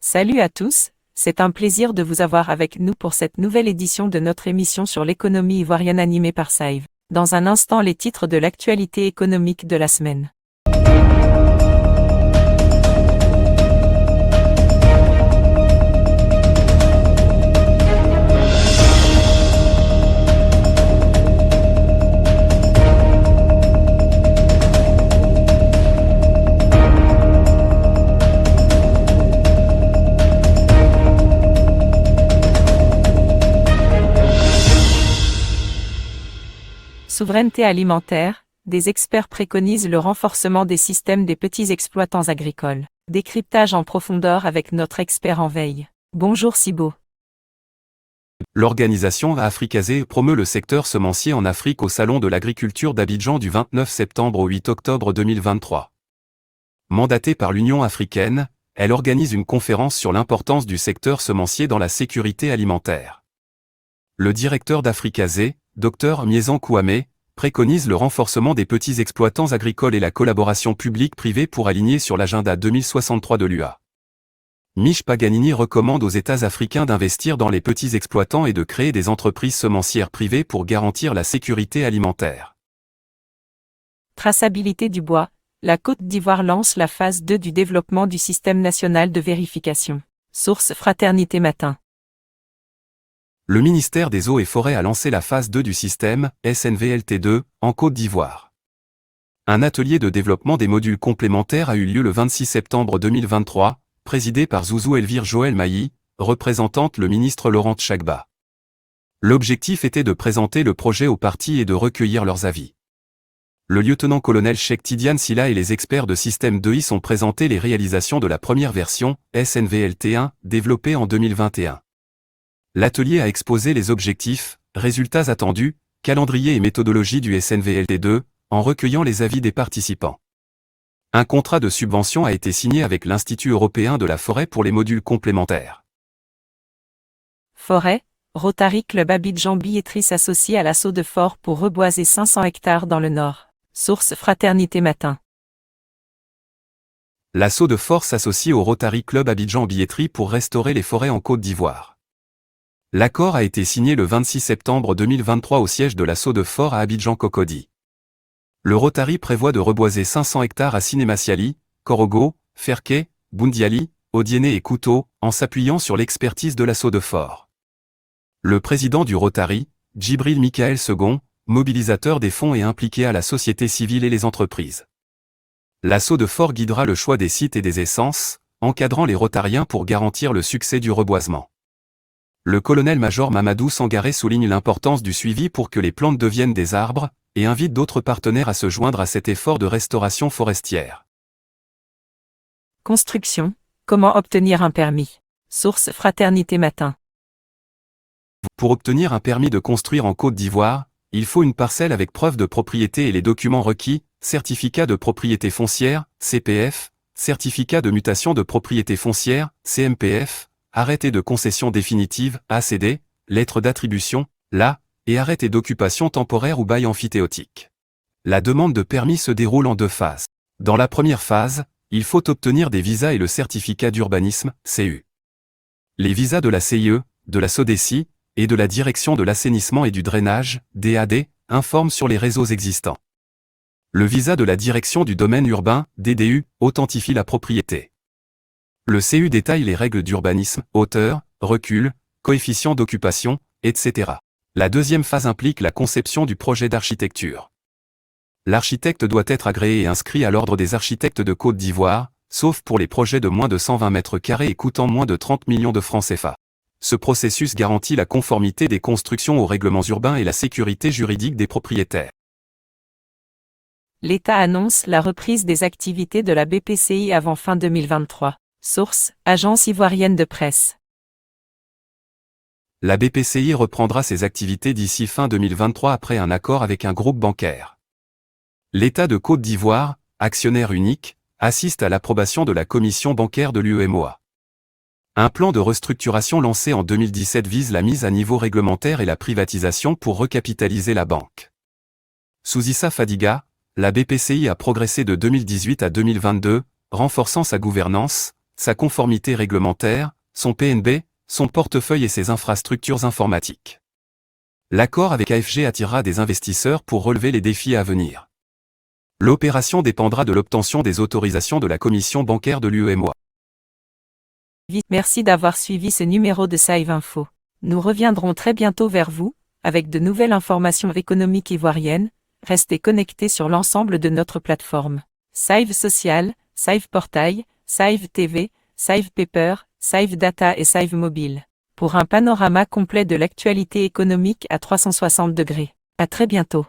Salut à tous, c'est un plaisir de vous avoir avec nous pour cette nouvelle édition de notre émission sur l'économie ivoirienne animée par Saive. Dans un instant, les titres de l'actualité économique de la semaine. Souveraineté alimentaire, des experts préconisent le renforcement des systèmes des petits exploitants agricoles. Décryptage en profondeur avec notre expert en veille. Bonjour Sibo. L'organisation Africasé promeut le secteur semencier en Afrique au Salon de l'agriculture d'Abidjan du 29 septembre au 8 octobre 2023. Mandatée par l'Union africaine, elle organise une conférence sur l'importance du secteur semencier dans la sécurité alimentaire. Le directeur d'Africasé, Dr Miezan Kouame, préconise le renforcement des petits exploitants agricoles et la collaboration publique-privée pour aligner sur l'agenda 2063 de l'UA. Mich Paganini recommande aux États africains d'investir dans les petits exploitants et de créer des entreprises semencières privées pour garantir la sécurité alimentaire. Traçabilité du bois, la Côte d'Ivoire lance la phase 2 du développement du système national de vérification. Source Fraternité Matin. Le ministère des Eaux et Forêts a lancé la phase 2 du système, SNVLT2, en Côte d'Ivoire. Un atelier de développement des modules complémentaires a eu lieu le 26 septembre 2023, présidé par Zouzou Elvire Joël Mailly, représentante le ministre Laurent Tchagba. L'objectif était de présenter le projet aux parties et de recueillir leurs avis. Le lieutenant-colonel Cheikh Tidiane Silla et les experts de Système 2I ont présenté les réalisations de la première version, SNVLT1, développée en 2021. L'atelier a exposé les objectifs, résultats attendus, calendrier et méthodologie du SNVLT2, en recueillant les avis des participants. Un contrat de subvention a été signé avec l'Institut européen de la forêt pour les modules complémentaires. Forêt, Rotary Club Abidjan-Billetterie s'associe à l'assaut de Fort pour reboiser 500 hectares dans le Nord. Source Fraternité Matin. L'assaut de Fort s'associe au Rotary Club Abidjan-Billetterie pour restaurer les forêts en Côte d'Ivoire. L'accord a été signé le 26 septembre 2023 au siège de l'assaut de Fort à Abidjan-Cocody. Le Rotary prévoit de reboiser 500 hectares à Sinématiali, Korogo, Ferké, Boundiali, Odiéné et Kouto, en s'appuyant sur l'expertise de l'assaut de Fort. Le président du Rotary, Djibril Michael II, mobilisateur des fonds et impliqué à la société civile et les entreprises. L'assaut de Fort guidera le choix des sites et des essences, encadrant les Rotariens pour garantir le succès du reboisement. Le colonel-major Mamadou Sangaré souligne l'importance du suivi pour que les plantes deviennent des arbres, et invite d'autres partenaires à se joindre à cet effort de restauration forestière. Construction, comment obtenir un permis? Source Fraternité Matin. Pour obtenir un permis de construire en Côte d'Ivoire, il faut une parcelle avec preuve de propriété et les documents requis, certificat de propriété foncière, CPF, certificat de mutation de propriété foncière, CMPF, arrêté de concession définitive, ACD, lettre d'attribution, LA, et arrêté d'occupation temporaire ou bail emphytéotique. La demande de permis se déroule en deux phases. Dans la première phase, il faut obtenir des visas et le certificat d'urbanisme, CU. Les visas de la CIE, de la SODECI, et de la Direction de l'assainissement et du drainage, DAD, informent sur les réseaux existants. Le visa de la Direction du domaine urbain, DDU, authentifie la propriété. Le CU détaille les règles d'urbanisme, hauteur, recul, coefficient d'occupation, etc. La deuxième phase implique la conception du projet d'architecture. L'architecte doit être agréé et inscrit à l'ordre des architectes de Côte d'Ivoire, sauf pour les projets de moins de 120 mètres carrés et coûtant moins de 30 millions de francs CFA. Ce processus garantit la conformité des constructions aux règlements urbains et la sécurité juridique des propriétaires. L'État annonce la reprise des activités de la BPCI avant fin 2023. Source, Agence ivoirienne de presse. La BPCI reprendra ses activités d'ici fin 2023 après un accord avec un groupe bancaire. L'État de Côte d'Ivoire, actionnaire unique, assiste à l'approbation de la commission bancaire de l'UEMOA. Un plan de restructuration lancé en 2017 vise la mise à niveau réglementaire et la privatisation pour recapitaliser la banque. Sous Issa Fadiga, la BPCI a progressé de 2018 à 2022, renforçant sa gouvernance, sa conformité réglementaire, son PNB, son portefeuille et ses infrastructures informatiques. L'accord avec AFG attirera des investisseurs pour relever les défis à venir. L'opération dépendra de l'obtention des autorisations de la commission bancaire de l'UEMOA. Merci d'avoir suivi ce numéro de Saive Info. Nous reviendrons très bientôt vers vous, avec de nouvelles informations économiques ivoiriennes. Restez connectés sur l'ensemble de notre plateforme. Saive Social, Saive Portail, Saive TV, Saive Paper, Saive Data et Saive Mobile. Pour un panorama complet de l'actualité économique à 360 degrés. À très bientôt.